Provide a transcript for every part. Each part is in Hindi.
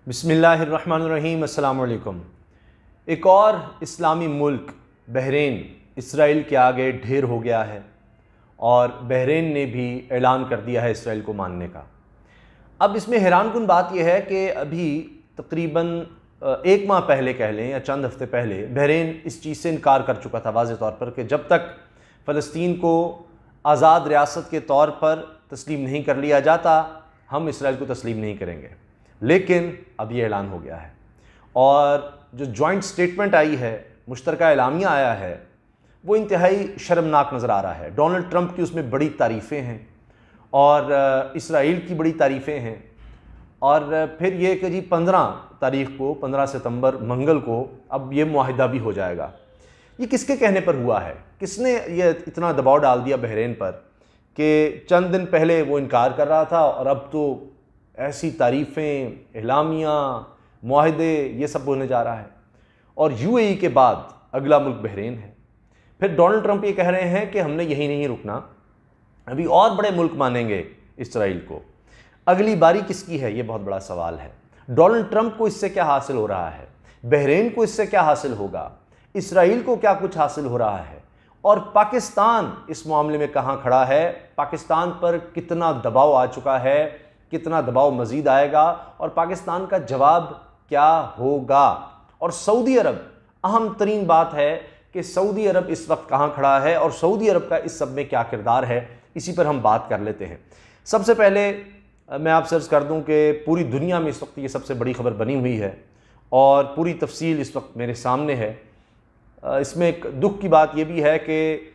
बिस्मिल्लाहिर्रहमानिर्रहीम, अस्सलाम वालेकुम। एक और इस्लामी मुल्क बहरीन इसराइल के आगे ढेर हो गया है और बहरीन ने भी ऐलान कर दिया है इसराइल को मानने का। अब इसमें हैरानकुन बात यह है कि अभी तकरीबन एक माह पहले कह लें या चंद हफ्ते पहले बहरीन इस चीज़ से इनकार कर चुका था वाज़ेह तौर पर कि जब तक फ़लस्तीन को आज़ाद रियासत के तौर पर तस्लीम नहीं कर लिया जाता हम इसराइल को तस्लीम नहीं करेंगे। लेकिन अब ये ऐलान हो गया है और जो जॉइंट स्टेटमेंट आई है, मुश्तरका एलामिया आया है, वो इंतहाई शर्मनाक नज़र आ रहा है। डोनाल्ड ट्रंप की उसमें बड़ी तारीफ़ें हैं और इसराइल की बड़ी तारीफ़ें हैं और फिर ये कि जी 15 सितंबर मंगल को अब ये मुआहिदा भी हो जाएगा। ये किसके कहने पर हुआ है? किसने ये इतना दबाव डाल दिया बहरीन पर कि चंद दिन पहले वो इनकार कर रहा था और अब तो ऐसी तारीफ़ें, एलामिया, मुआहिदे ये सब होने जा रहा है। और यूएई के बाद अगला मुल्क बहरीन है। फिर डोनाल्ड ट्रंप ये कह रहे हैं कि हमने यही नहीं रुकना, अभी और बड़े मुल्क मानेंगे इसराइल को। अगली बारी किसकी है, ये बहुत बड़ा सवाल है। डोनाल्ड ट्रंप को इससे क्या हासिल हो रहा है, बहरीन को इससे क्या हासिल होगा, इसराइल को क्या कुछ हासिल हो रहा है और पाकिस्तान इस मामले में कहाँ खड़ा है, पाकिस्तान पर कितना दबाव आ चुका है, कितना दबाव मज़ीद आएगा और पाकिस्तान का जवाब क्या होगा। और सऊदी अरब, अहम तरीन बात है कि सऊदी अरब इस वक्त कहाँ खड़ा है और सऊदी अरब का इस सब में क्या किरदार है, इसी पर हम बात कर लेते हैं। सबसे पहले मैं आपसे अर्ज़ कर दूं कि पूरी दुनिया में इस वक्त ये सबसे बड़ी खबर बनी हुई है और पूरी तफसील इस वक्त मेरे सामने है। इसमें एक दुख की बात यह भी है कि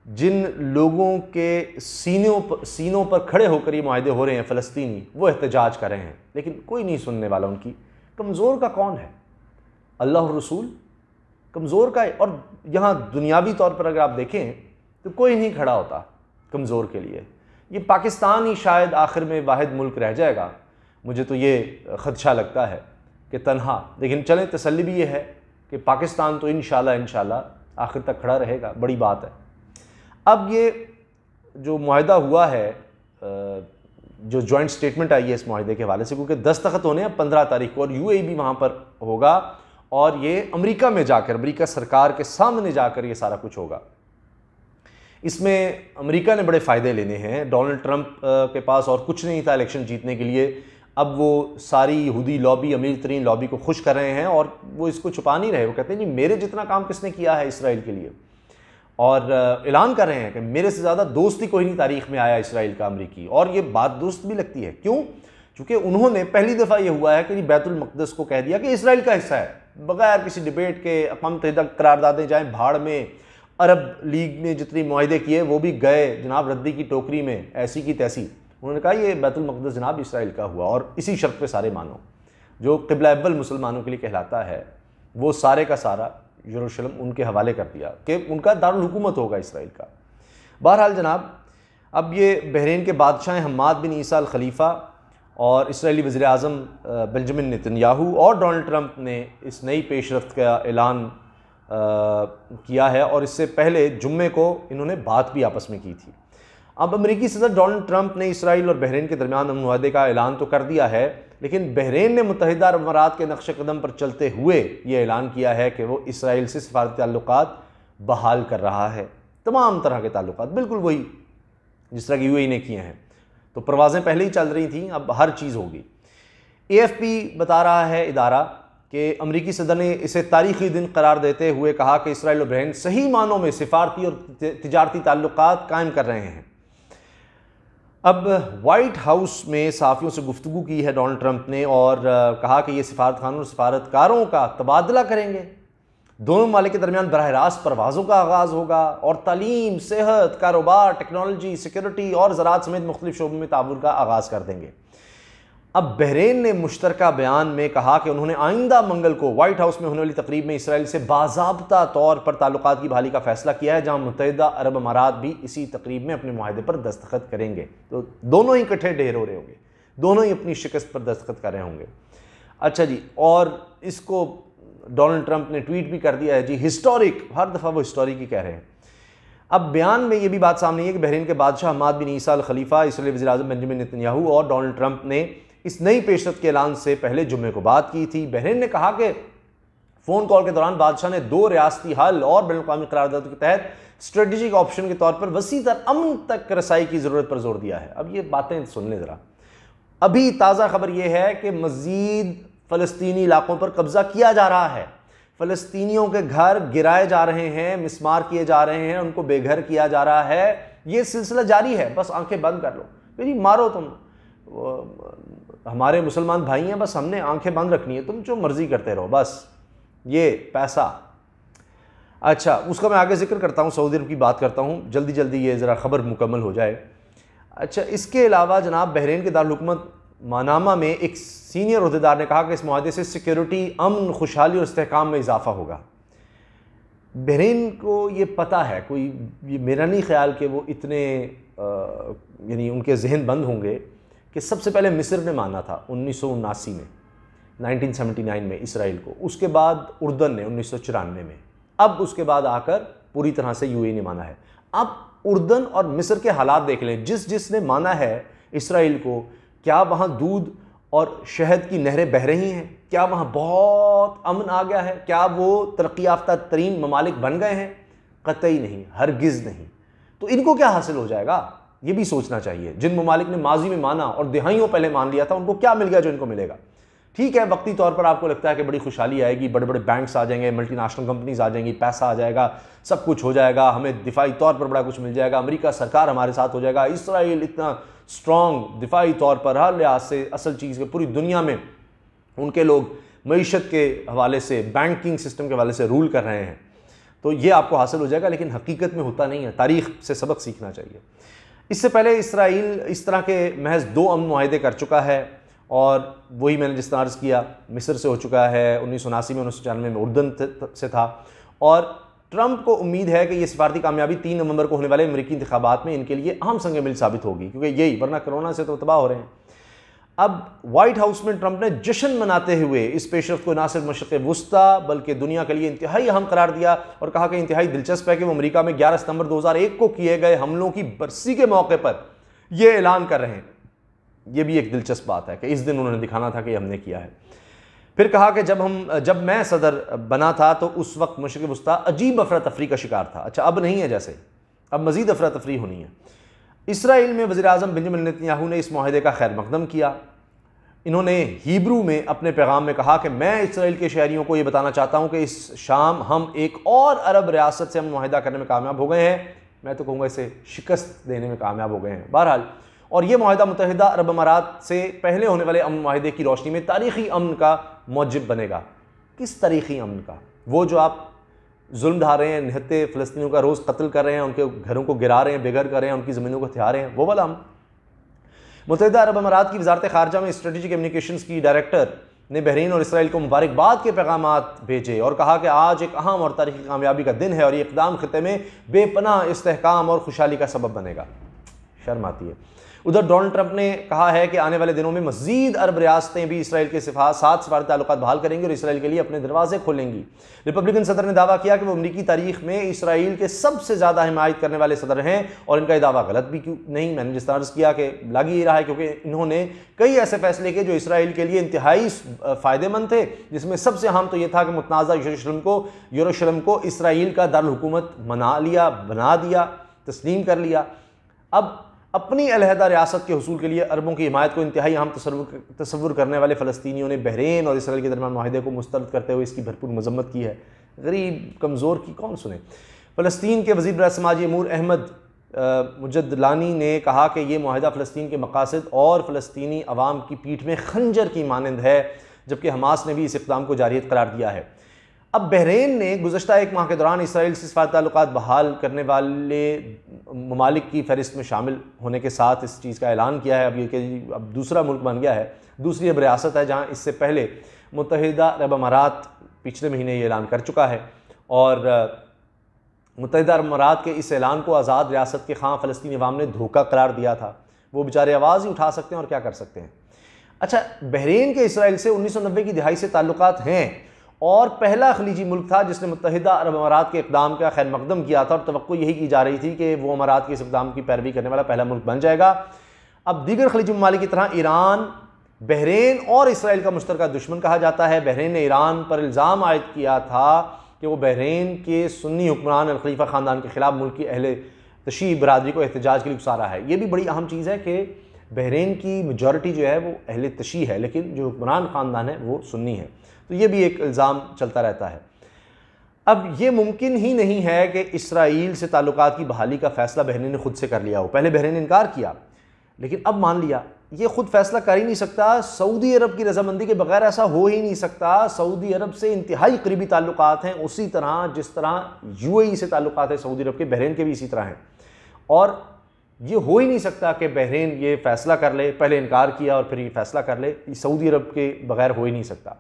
जिन लोगों के सीनों पर खड़े होकर ये मुआहदे हो रहे हैं फ़लस्तीनी, वो एहतजाज कर रहे हैं लेकिन कोई नहीं सुनने वाला उनकी। कमज़ोर का कौन है? अल्लाह और रसूल कमज़ोर का है। और यहाँ दुनियावी तौर पर अगर आप देखें तो कोई नहीं खड़ा होता कमज़ोर के लिए। ये पाकिस्तान ही शायद आखिर में वाहिद मुल्क रह जाएगा, मुझे तो ये ख़दशा लगता है कि तन्हा। लेकिन चलें, तसल्ली भी ये है कि पाकिस्तान तो इंशाल्लाह आखिर तक खड़ा रहेगा, बड़ी बात है। अब ये जो मुआहिदा हुआ है, जो जॉइंट स्टेटमेंट आई है इस मुआहिदे के हवाले से, क्योंकि दस्तखत होने हैं 15 तारीख को और यूएई भी वहाँ पर होगा और ये अमेरिका में जाकर, अमेरिका सरकार के सामने जाकर ये सारा कुछ होगा। इसमें अमेरिका ने बड़े फ़ायदे लेने हैं। डोनाल्ड ट्रंप के पास और कुछ नहीं था इलेक्शन जीतने के लिए, अब वो सारी यहूदी लॉबी, अमीर तरीन लॉबी को खुश कर रहे हैं और वो इसको छुपा नहीं रहे। वो कहते हैं जी मेरे जितना काम किसने किया है इसराइल के लिए, और ऐलान कर रहे हैं कि मेरे से ज़्यादा दोस्त ही कोई नहीं तारीख़ में आया इसराइल का अमरीकी। और ये बात दुरुस्त भी लगती है। क्यों? क्योंकि उन्होंने पहली दफ़ा ये हुआ है कि बैतुल मक़दस को कह दिया कि इसराइल का हिस्सा है, बगैर किसी डिबेट के। अक़वाम मुत्तहिदा करारदादें जाएँ भाड़ में, अरब लीग ने जितनी मुआहिदे किए वो भी गए जनाब रद्दी की टोकरी में, ऐसी की तैसी। उन्होंने कहा ये बैतुल मक़दस जनाब इसराइल का हुआ और इसी शर्त पे सारे मानो। जो क़िबला अव्वल मुसलमानों के लिए कहलाता है वो सारे का सारा यरूशलेम उनके हवाले कर दिया कि उनका दारुल हुकूमत होगा इसराइल का। बहरहाल जनाब, अब ये बहरीन के बादशाह हम्माद बिन ईसा अल खलीफ़ा और इसराइली वज़ीर आज़म बेंजामिन नेतन्याहू और डोनाल्ड ट्रंप ने इस नई पेशरफ्त का ऐलान किया है और इससे पहले जुम्मे को इन्होंने बात भी आपस में की थी। अब अमेरिकी सदर डोनाल्ड ट्रंप ने इसराइल और बहरीन के दरमियान मुआहदे का ऐलान तो कर दिया है, लेकिन बहरीन ने मुत्तहिदा अरब अमारात के नक्श कदम पर चलते हुए ये ऐलान किया है कि वो इसराइल से सफारती ताल्लुकात बहाल कर रहा है। तमाम तरह के ताल्लुकात बिल्कुल वही जिस तरह की यूएई ने किए हैं। तो परवाज़ें पहले ही चल रही थी, अब हर चीज़ होगी। AFP बता रहा है इदारा कि अमरीकी सदर ने इसे तारीख़ी दिन करार देते हुए कहा कि इसराइल और बहरीन सही मानों में सिफारती और तिजारती ताल्लुकात कायम कर रहे हैं। अब वाइट हाउस में सहाफ़ियों से गुफ्तगू की है डोनाल्ड ट्रंप ने और कहा कि ये सिफारतखानों और सिफारतकारों का तबादला करेंगे। दोनों ममालिक के दरमियान बराह रास्त परवाज़ों का आगाज़ होगा और तालीम, सेहत, कारोबार, टेक्नोलॉजी, सिक्योरिटी और ज़राअत समेत मुख्तलिफ शोबों में ताउन का आगाज़ कर देंगे। अब बहरीन ने मुश्तरका बयान में कहा कि उन्होंने आइंदा मंगल को व्हाइट हाउस में होने वाली तकरीब में इसराइल से बाज़ाब्ता तौर पर ताल्लुकात की बहाली का फैसला किया है, जहां मुत्तहिदा अरब अमारात भी इसी तकरीब में अपने मुआहदे पर दस्तखत करेंगे। तो दोनों ही इकट्ठे ढेर हो रहे होंगे, दोनों ही अपनी शिकस्त पर दस्तखत कर रहे होंगे। अच्छा जी, और इसको डोनाल्ड ट्रंप ने ट्वीट भी कर दिया है जी, हिस्टोरिक। हर दफ़ा वो हिस्टोरिक ही कह रहे हैं। अब बयान में ये भी बात सामने है कि बहरीन के बादशाह हम्माद बिन ईसा अल खलीफ़ा, इसराइली वज़ीर आज़म बेंजामिन नेतन्याहू और डोनाल्ड ट्रंप ने इस नई पेशरफ के ऐलान से पहले जुम्मे को बात की थी। बहरीन ने कहा कि फ़ोन कॉल के दौरान बादशाह ने 2 रियासती हल और बैनुल-अक़वामी करारदादों के तहत स्ट्रेटेजिक ऑप्शन के तौर पर वसीतर अमन तक रसाई की ज़रूरत पर जोर दिया है। अब ये बातें सुन लें ज़रा। अभी ताज़ा खबर यह है कि मज़ीद फ़लस्तीनी इलाकों पर कब्ज़ा किया जा रहा है, फ़लस्तीनियों के घर गिराए जा रहे हैं, मिसमार किए जा रहे हैं, उनको बेघर किया जा रहा है। ये सिलसिला जारी है, बस आंखें बंद कर लो, मेरी मारो तुम, हमारे मुसलमान भाई हैं, बस हमने आंखें बंद रखनी है, तुम जो मर्जी करते रहो, बस ये पैसा। अच्छा, उसका मैं आगे जिक्र करता हूँ, सऊदी अरब की बात करता हूँ, जल्दी जल्दी ये ज़रा खबर मुकम्मल हो जाए। अच्छा, इसके अलावा जनाब बहरीन के दारुल-हुकूमत मनामा में एक सीनियर अहदेदार ने कहा कि इस मुआहदे से सिक्योरिटी, अमन, खुशहाली और इस्तेहकाम में इजाफा होगा। बहरीन को ये पता है, कोई ये मेरा नहीं ख्याल कि वो इतने यानी उनके जहन बंद होंगे कि सबसे पहले मिस्र ने माना था 1979 में, 1979 में इसराइल को, उसके बाद उर्दन ने 1994 में, अब उसके बाद आकर पूरी तरह से यूएई ने माना है। अब उर्दन और मिस्र के हालात देख लें, जिसने माना है इसराइल को, क्या वहाँ दूध और शहद की नहरें बह रही हैं? क्या वहाँ बहुत अमन आ गया है? क्या वो तरक्की याफ्ता तरीन ममालिक बन गए हैं? कतई नहीं, हरगिज़ नहीं। तो इनको क्या हासिल हो जाएगा, ये भी सोचना चाहिए। जिन ममालिक ने माजी में माना और दिहाइयों पहले मान लिया था, उनको क्या मिल गया जो इनको मिलेगा? ठीक है, वक्ती तौर पर आपको लगता है कि बड़ी खुशहाली आएगी, बड़े बड़े बैंक्स आ जाएंगे, मल्टीनेशनल कंपनीज आ जाएंगी, पैसा आ जाएगा, सब कुछ हो जाएगा, हमें दिफाई तौर पर बड़ा कुछ मिल जाएगा, अमेरिका सरकार हमारे साथ हो जाएगा, इसराइल इतना स्ट्रॉन्ग दिफाई तौर पर हर लिहाज से, असल चीज़ के पूरी दुनिया में उनके लोग मईशत के हवाले से, बैंकिंग सिस्टम के हवाले से रूल कर रहे हैं, तो ये आपको हासिल हो जाएगा। लेकिन हकीकत में होता नहीं है, तारीख़ से सबक सीखना चाहिए। इससे पहले इसराइल इस तरह के महज 2 अमन मुआहदे कर चुका है, और वही मैंने जिस तरह अर्ज़ किया, मिस्र से हो चुका है 1979 में, 1994 में उर्दन से था। और ट्रंप को उम्मीद है कि ये सिफारती कामयाबी 3 नवंबर को होने वाले अमेरिकी इंतखाबात में इनके लिए अहम संग मिल साबित होगी, क्योंकि यही, वरना कोरोना से तो तबाह हो रहे हैं। अब वाइट हाउस में ट्रंप ने जश्न मनाते हुए इस पेशरफ को ना सिर्फ मशरिक़ वुस्ता बल्कि दुनिया के लिए इंतहाई अहम करार दिया और कहा कि इंतहाई दिलचस्प है कि वो अमेरिका में 11 सितंबर 2001 को किए गए हमलों की बरसी के मौके पर यह ऐलान कर रहे हैं। यह भी एक दिलचस्प बात है कि इस दिन उन्होंने दिखाना था कि हमने किया है। फिर कहा कि जब मैं सदर बना था तो उस वक्त मशरिक़ वुस्ता अजीब अफरा तफरी का शिकार था। अच्छा, अब नहीं है, जैसे अब मज़ीद अफरा तफरी होनी है। इसराइल में वज़ीर-ए-आज़म बेंजामिन नेतन्याहू ने इस मुआहदे का खैर मकदम किया। इन्होंने हिब्रू में अपने पैगाम में कहा कि मैं इसराइल के शहरियों को ये बताना चाहता हूँ कि इस शाम हम एक और अरब रियासत से हम मुआहदा करने में कामयाब हो गए हैं। मैं तो कहूँगा इसे शिकस्त देने में कामयाब हो गए हैं। बहरहाल, और ये मुआहदा मुत्तहिदा अरब अमारात से पहले होने वाले अमन मुआहदे की रोशनी में तारीख़ी अमन का मौजिब बनेगा। किस तारीख़ी अमन का? वो जो आप जुल्म ढा रहे हैं, निहत्ते फ़लस्तीनियों का रोज़ कत्ल कर रहे हैं, उनके घरों को गिरा रहे हैं, बेघर कर रहे हैं, उनकी ज़मीनों को हथिया रहे हैं, वो वाला अमन। मुत्तहिदा अरब अमारात की वज़ारत ख़ारजा में स्ट्रेटेजिक कम्युनिकेशंस की डायरेक्टर ने बहरीन और इसराइल को मुबारकबाद के पैगामात भेजे और कहा कि आज एक अहम और तारीख़ी कामयाबी का दिन है और ये इक़दाम ख़ित्ते में बेपनाह इस्तेहकाम और खुशहाली का सबब बनेगा। शर्म आती है। उधर डोनाल्ड ट्रंप ने कहा है कि आने वाले दिनों में मज़ीद अरब रियासतें भी इसराइल के साथ सफारती ताल्लुकात बहाल करेंगी और इसराइल के लिए अपने दरवाजे खोलेंगी। रिपब्लिकन सदर ने दावा किया कि वो अमरीकी तारीख में इसराइल के सबसे ज़्यादा हिमायत करने वाले सदर हैं और इनका दावा गलत भी क्यों नहीं, मैंने जिस तरह अर्ज़ किया कि लग ही रहा है, क्योंकि इन्होंने कई ऐसे फैसले किए जो इसराइल के लिए इंतहाई फ़ायदेमंद थे, जिसमें सबसे अहम तो यह था कि मुतनाज़ा यरूशलेम को इसराइल का दारुल हुकूमत बना दिया, तस्लीम कर लिया। अब अपनी अलहदा रियासत के हुसूल के लिए अरबों की हिमायत को इंतहाई अहम तसव्वुर करने वाले फ़लस्तीनियों ने बहरीन और इसराइल के दरमियान मुआहदे को मुस्तरद करते हुए इसकी भरपूर मजम्मत की है। गरीब कमज़ोर की कौन सुने। फ़लस्तीन के वज़ीर समाजी अमूर अहमद मुजद्दलानी ने कहा कि ये मुआहदा फ़लस्तीन के मकासद और फ़लस्तीनी अवाम की पीठ में खंजर की मानंद है, जबकि हमास ने भी इस इक़दाम को जारियत करार दिया है। अब बहरीन ने गुज़श्ता 1 माह के दौरान इसराइल से सफारती ताल्लुकात बहाल करने वाले ममालिक की फहरिस्त में शामिल होने के साथ इस चीज़ का ऐलान किया है। अब ये कि अब दूसरा मुल्क बन गया है, दूसरी अब रियासत है, जहाँ इससे पहले मुत्तहिदा अरब अमारात पिछले महीने ये ऐलान कर चुका है। और मुत्तहिदा अरब अमारात के इस ऐलान को आज़ाद रियासत के खां फ़लस्तीनी अवाम ने धोखा करार दिया था। वो बेचारे आवाज़ ही उठा सकते हैं और क्या कर सकते हैं। अच्छा, बहरीन के इसराइल से 1990 की दिहाई से ताल्लुकात हैं और पहला खलीजी मुल्क था जिसने मुत्तहिदा अरब अमारात के इक़दाम का खैर मकदम किया था और तवक्को यही की जा रही थी कि वो अमारात के इस इक़दाम की पैरवी करने वाला पहला मुल्क बन जाएगा। अब दीगर खलीजी ममालिक की तरह ईरान, बहरीन और इसराइल का मुश्तरका दुश्मन कहा जाता है। बहरीन ने ईरान पर इल्ज़ाम आयद किया था कि वो बहरीन के सुन्नी हुक्मरान अल खलीफा ख़ानदान के ख़िलाफ़ मुल्क की अहले तशी बरादरी को एहतजाज के लिए उकसा रहा है। ये भी बड़ी अहम चीज़ है कि बहरीन की मेजॉरिटी जो है वो अहले तशी है, लेकिन जो हुक्मरान ख़ानदान है वो सुन्नी है। तो ये भी एक इल्ज़ाम चलता रहता है। अब ये मुमकिन ही नहीं है कि इसराइल से ताल्लुकात की बहाली का फ़ैसला बहरीन ने खुद से कर लिया हो। पहले बहरीन ने इनकार किया, लेकिन अब मान लिया। ये खुद फैसला कर ही नहीं सकता, सऊदी अरब की रजामंदी के बगैर ऐसा हो ही नहीं सकता। सऊदी अरब से इंतहाई करीबी ताल्लुकात हैं, उसी तरह जिस तरह यूएई से ताल्लुकात है सऊदी अरब के, बहरीन के भी इसी तरह हैं। और ये हो ही नहीं सकता कि बहरीन ये फ़ैसला कर ले, पहले इनकार किया और फिर ये फ़ैसला कर ले। सऊदी अरब के बगैर हो ही नहीं सकता।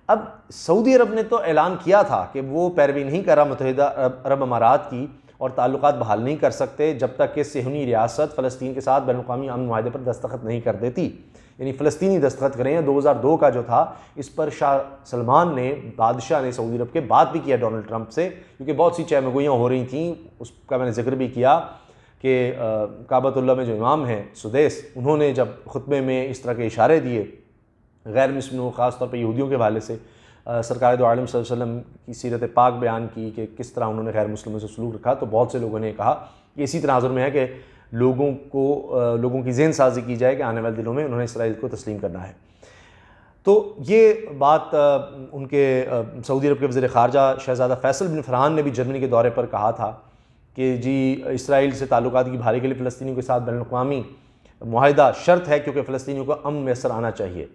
अब सऊदी अरब ने तो ऐलान किया था कि वो पैरवी नहीं कर रहा मुत्तहिदा अरब अमारात की और ताल्लुकात बहाल नहीं कर सकते जब तक कि सेहूनी रियासत फ़लस्तीन के साथ बैनुल-अक़वामी अमन मुआहदे पर दस्तखत नहीं कर देती, यानी फ़लस्तीनी दस्तखत करें। 2002 का जो था, इस पर शाह सलमान ने, बादशाह ने सऊदी अरब के, बात भी किया डोनाल्ड ट्रंप से, क्योंकि बहुत सी चहमगोइयाँ हो रही थी। उसका मैंने जिक्र भी किया कि काबतुल्लाह में जो इमाम हैं सुदैस, उन्होंने जब खुतबे में इस तरह के इशारे दिए गैर मुस्लिमों, ख़ास तौर पर यहूदियों के हवाले से, सरकार दो आलम सल्लल्लाहु अलैहि वसल्लम की सीरत पाक बयान की कि किस तरह उन्होंने गैर मुस्लिमों से सलूक रखा, तो बहुत से लोगों ने कहा कि इसी तनाजुर में है कि लोगों की ज़हन साजी की जाए कि आने वाले दिनों में उन्होंने इसराइल को तस्लीम करना है। तो ये बात उनके सऊदी अरब के वज़ीर ख़ारजा शहज़ादा फैसल बिन फरहान ने भी जर्मनी के दौरे पर कहा था कि जी इसराइल से ताल्लुकात की बहाली के लिए फ़लस्तीनियों के साथ बैनुल-अक़वामी मुआहिदा शर्त है, क्योंकि फ़लस्तीनियों को अमन मैसर आना चाहिए।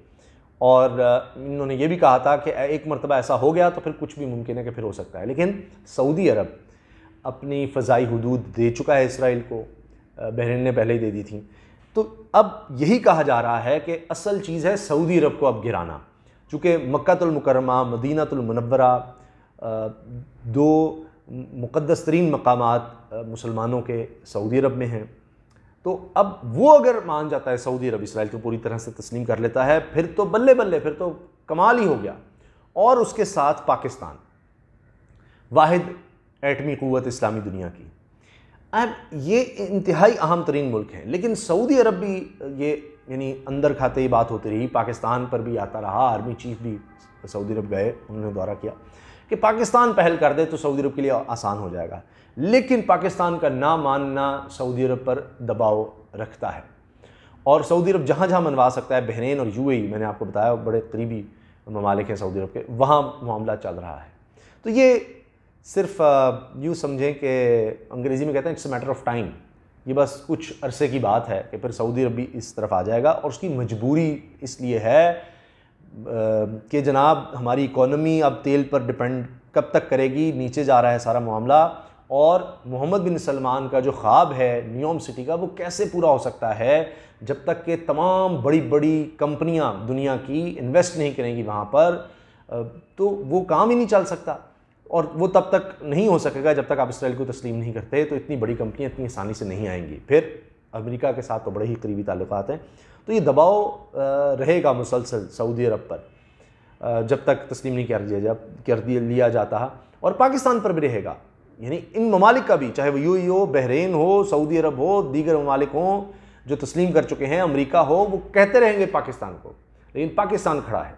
और इन्होंने ये भी कहा था कि एक मरतबा ऐसा हो गया तो फिर कुछ भी मुमकिन है कि फिर हो सकता है। लेकिन सऊदी अरब अपनी फ़ज़ाई हुदूद दे चुका है इसराइल को, बहरीन ने पहले ही दे दी थी। तो अब यही कहा जा रहा है कि असल चीज़ है सऊदी अरब को अब गिराना, चूँकि मक्कातुल मुकर्रमा, मदीनातुल मुनव्वरा दो मुक़द्दस तरीन मकामात मुसलमानों के सऊदी अरब में हैं। तो अब वो अगर मान जाता है सऊदी अरब, इसराइल को पूरी तरह से तस्लीम कर लेता है, फिर तो बल्ले बल्ले, फिर तो कमाल ही हो गया। और उसके साथ पाकिस्तान, वाहिद एटमी क़ुव्वत इस्लामी दुनिया की। अब ये इंतहाई अहम तरीन मुल्क हैं, लेकिन सऊदी अरब भी ये, यानी अंदर खाते ही बात होती रही, पाकिस्तान पर भी आता रहा। आर्मी चीफ भी सऊदी अरब गए, उन्होंने दौरा किया कि पाकिस्तान पहल कर दे तो सऊदी अरब के लिए आसान हो जाएगा। लेकिन पाकिस्तान का ना मानना सऊदी अरब पर दबाव रखता है, और सऊदी अरब जहाँ जहाँ मनवा सकता है, बहरीन और यूएई, मैंने आपको बताया बड़े करीबी ममालिक हैं सऊदी अरब के, वहाँ मामला चल रहा है। तो ये सिर्फ यूँ समझें कि अंग्रेज़ी में कहते हैं it's a matter of time, ये बस कुछ अरसे की बात है कि फिर सऊदी अरब भी इस तरफ आ जाएगा। और उसकी मजबूरी इसलिए है कि जनाब हमारी इकॉनमी अब तेल पर डिपेंड कब तक करेगी, नीचे जा रहा है सारा मामला। और मोहम्मद बिन सलमान का जो ख्वाब है न्यूयॉर्क सिटी का, वो कैसे पूरा हो सकता है जब तक कि तमाम बड़ी बड़ी कंपनियां दुनिया की इन्वेस्ट नहीं करेंगी वहाँ पर, तो वो काम ही नहीं चल सकता। और वो तब तक नहीं हो सकेगा जब तक आप इसराइल को तस्लीम नहीं करते। तो इतनी बड़ी कंपनियां इतनी आसानी से नहीं आएंगी। फिर अमेरिका के साथ तो बड़े ही करीबी ताल्लुकात हैं, तो ये दबाव रहेगा मुसलसल सऊदी अरब पर जब तक तस्लीम नहीं कर लिया जाता, और पाकिस्तान पर भी रहेगा। यानी इन ममालिक का भी, चाहे वो यूएई हो, बहरीन हो, सऊदी अरब हो, दीगर ममालिक हों जो तस्लीम कर चुके हैं, अमेरिका हो, वो कहते रहेंगे पाकिस्तान को। लेकिन पाकिस्तान खड़ा है,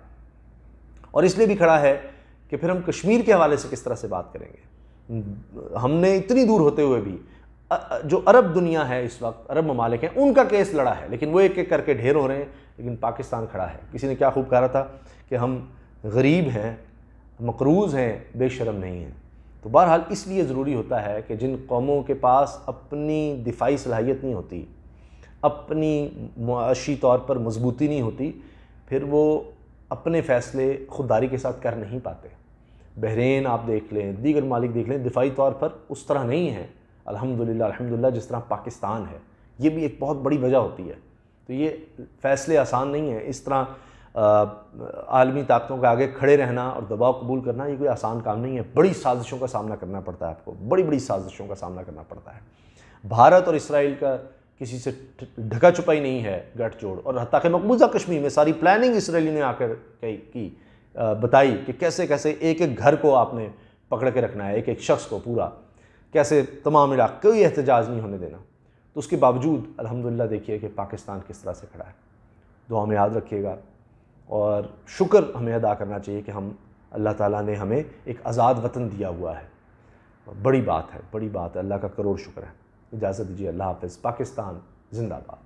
और इसलिए भी खड़ा है कि फिर हम कश्मीर के हवाले से किस तरह से बात करेंगे। हमने इतनी दूर होते हुए भी जो अरब दुनिया है इस वक्त, अरब ममालिक हैं, उनका केस लड़ा है, लेकिन वो एक एक करके ढेर हो रहे हैं, लेकिन पाकिस्तान खड़ा है। किसी ने क्या खूब कहा था कि हम गरीब हैं, मकरूज़ हैं, बेशरम नहीं हैं। तो बहरहाल इसलिए ज़रूरी होता है कि जिन कौमों के पास अपनी दिफाई सलाहियत नहीं होती, अपनी मुआशी तौर पर मजबूती नहीं होती, फिर वो अपने फ़ैसले खुददारी के साथ कर नहीं पाते। बहरीन आप देख लें, दीगर मालिक देख लें, दिफाई तौर पर उस तरह नहीं है अल्हम्दुलिल्लाह जिस तरह पाकिस्तान है। ये भी एक बहुत बड़ी वजह होती है। तो ये फ़ैसले आसान नहीं है। इस तरह आलमी ताकतों के आगे खड़े रहना और दबाव कबूल करना, ये कोई आसान काम नहीं है। बड़ी साजिशों का सामना करना पड़ता है आपको, बड़ी बड़ी साजिशों का सामना करना पड़ता है। भारत और इसराइल का किसी से ढका छुपाई नहीं है, गठजोड़। और हत्ता कि मकबूजा कश्मीर में सारी प्लानिंग इसराइली ने आकर की बताई कि कैसे कैसे एक एक घर को आपने पकड़ के रखना है, एक एक शख्स को पूरा, कैसे तमाम इलाके कोई एहतजाज नहीं होने देना। तो उसके बावजूद अल्हम्दुलिल्लाह देखिए कि पाकिस्तान किस तरह से खड़ा है। दुआ में याद रखिएगा। और शुक्र हमें अदा करना चाहिए कि हम अल्लाह ताला ने हमें एक आज़ाद वतन दिया हुआ है। बड़ी बात है, बड़ी बात है, अल्लाह का करोड़ शुक्र है। इजाज़त दीजिए, अल्लाह हाफ़िज़। पाकिस्तान ज़िंदाबाद।